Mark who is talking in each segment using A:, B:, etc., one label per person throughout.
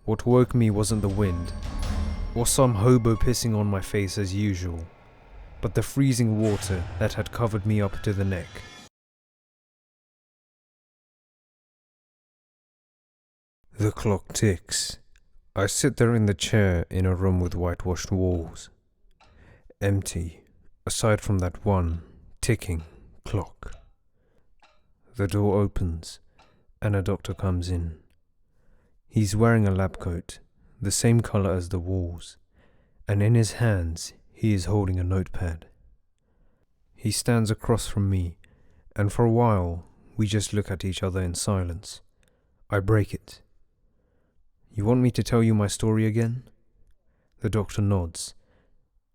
A: What woke me wasn't the wind, or some hobo pissing on my face as usual, but the freezing water that had covered me up to the neck. The clock ticks. I sit there in the chair in a room with whitewashed walls. Empty, aside from that one ticking clock. The door opens, and a doctor comes in. He's wearing a lab coat, the same colour as the walls, and in his hands he is holding a notepad. He stands across from me, and for a while we just look at each other in silence. I break it. "You want me to tell you my story again?" The doctor nods.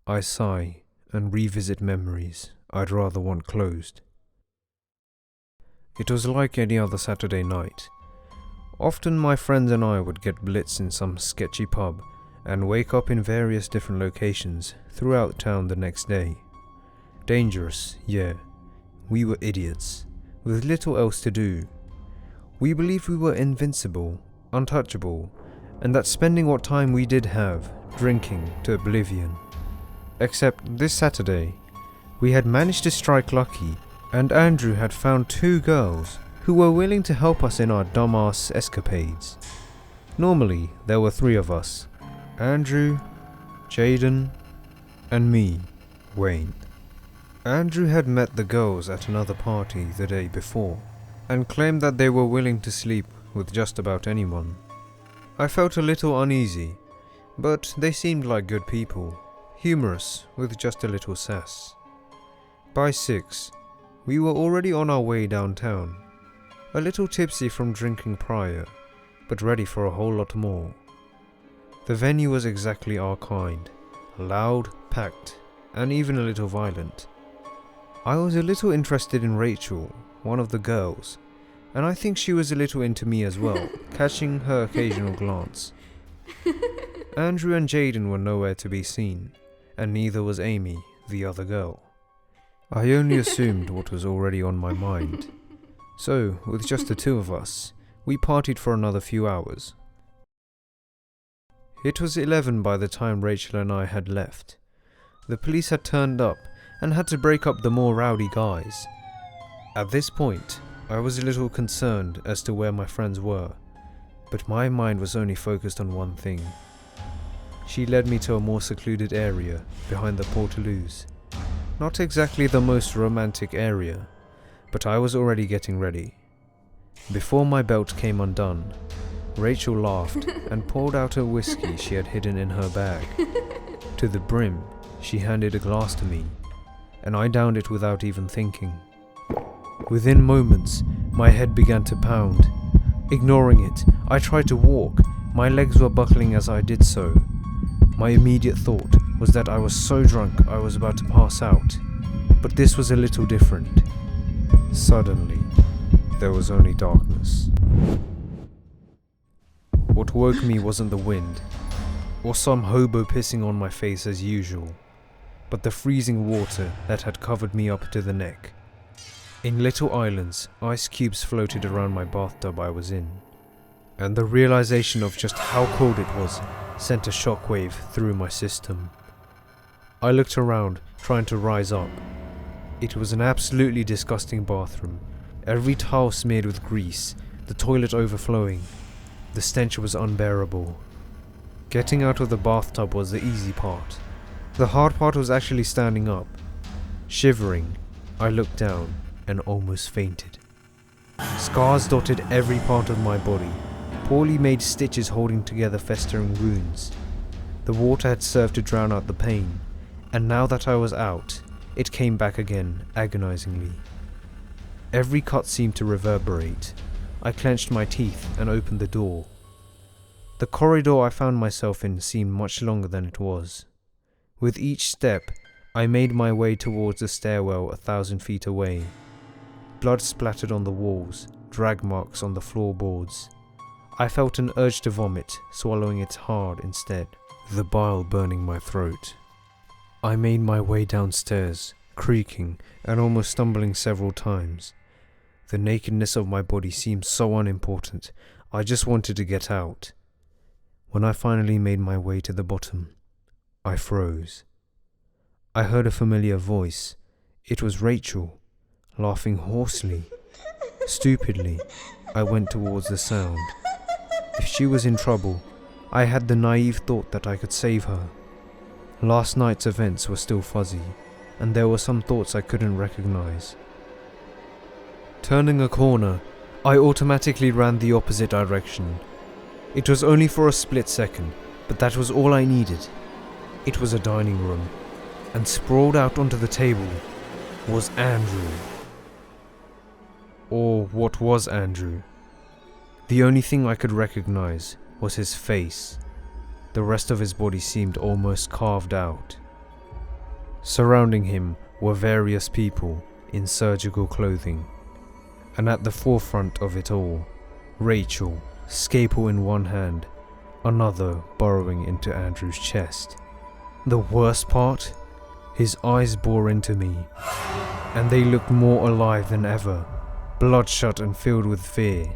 A: I sigh and revisit memories I'd rather want closed. It was like any other Saturday night. Often my friends and I would get blitzed in some sketchy pub and wake up in various different locations throughout town the next day. Dangerous, yeah. We were idiots, with little else to do. We believed we were invincible, untouchable, and that spending what time we did have, drinking to oblivion. Except this Saturday, we had managed to strike lucky, and Andrew had found 2 girls who were willing to help us in our dumbass escapades. Normally, there were 3 of us: Andrew, Jaden, and me, Wayne. Andrew had met the girls at another party the day before, and claimed that they were willing to sleep with just about anyone. I felt a little uneasy, but they seemed like good people, humorous with just a little sass. By 6, we were already on our way downtown, a little tipsy from drinking prior, but ready for a whole lot more. The venue was exactly our kind, loud, packed, and even a little violent. I was a little interested in Rachel, one of the girls, and I think she was a little into me as well, catching her occasional glance. Andrew and Jaden were nowhere to be seen, and neither was Amy, the other girl. I only assumed what was already on my mind. So, with just the 2 of us, we partied for another few hours. It was 11 by the time Rachel and I had left. The police had turned up and had to break up the more rowdy guys. At this point, I was a little concerned as to where my friends were, but my mind was only focused on one thing. She led me to a more secluded area behind the portaloos. Not exactly the most romantic area, but I was already getting ready. Before my belt came undone, Rachel laughed and poured out a whiskey she had hidden in her bag. To the brim, she handed a glass to me, and I downed it without even thinking. Within moments, my head began to pound. Ignoring it, I tried to walk. My legs were buckling as I did so. My immediate thought was that I was so drunk I was about to pass out. But this was a little different. Suddenly, there was only darkness. What woke me wasn't the wind, or some hobo pissing on my face as usual, but the freezing water that had covered me up to the neck. In little islands, ice cubes floated around my bathtub I was in, and the realization of just how cold it was sent a shockwave through my system. I looked around, trying to rise up. It was an absolutely disgusting bathroom, every tile smeared with grease, the toilet overflowing. The stench was unbearable. Getting out of the bathtub was the easy part. The hard part was actually standing up. Shivering, I looked down and almost fainted. Scars dotted every part of my body, poorly made stitches holding together festering wounds. The water had served to drown out the pain, and now that I was out, it came back again, agonizingly. Every cut seemed to reverberate. I clenched my teeth and opened the door. The corridor I found myself in seemed much longer than it was. With each step, I made my way towards the stairwell 1,000 feet away. Blood splattered on the walls, drag marks on the floorboards. I felt an urge to vomit, swallowing it hard instead, the bile burning my throat. I made my way downstairs, creaking and almost stumbling several times. The nakedness of my body seemed so unimportant, I just wanted to get out. When I finally made my way to the bottom, I froze. I heard a familiar voice. It was Rachel, laughing hoarsely. Stupidly, I went towards the sound. If she was in trouble, I had the naive thought that I could save her. Last night's events were still fuzzy, and there were some thoughts I couldn't recognize. Turning a corner, I automatically ran the opposite direction. It was only for a split second, but that was all I needed. It was a dining room, and sprawled out onto the table was Andrew. Or what was Andrew? The only thing I could recognize was his face. The rest of his body seemed almost carved out. Surrounding him were various people in surgical clothing, and at the forefront of it all, Rachel, scalpel in one hand, another burrowing into Andrew's chest. The worst part? His eyes bore into me, and they looked more alive than ever, bloodshot and filled with fear.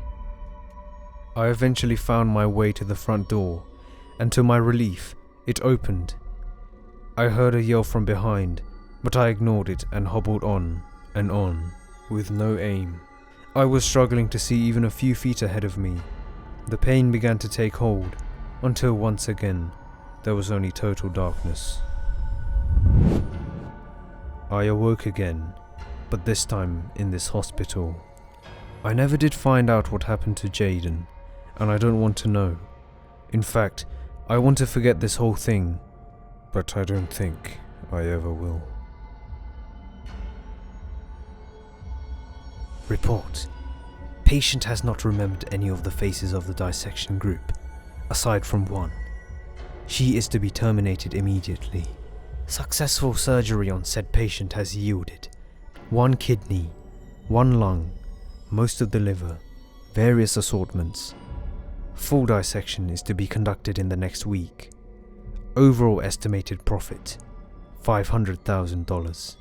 A: I eventually found my way to the front door, and to my relief, it opened. I heard a yell from behind, but I ignored it and hobbled on and on, with no aim. I was struggling to see even a few feet ahead of me. The pain began to take hold, until once again, there was only total darkness. I awoke again, but this time in this hospital. I never did find out what happened to Jaden, and I don't want to know. In fact, I want to forget this whole thing, but I don't think I ever will. Report. Patient has not remembered any of the faces of the dissection group, aside from one. She is to be terminated immediately. Successful surgery on said patient has yielded 1 kidney, 1 lung, most of the liver, various assortments. Full dissection is to be conducted in the next week. Overall estimated profit, $500,000.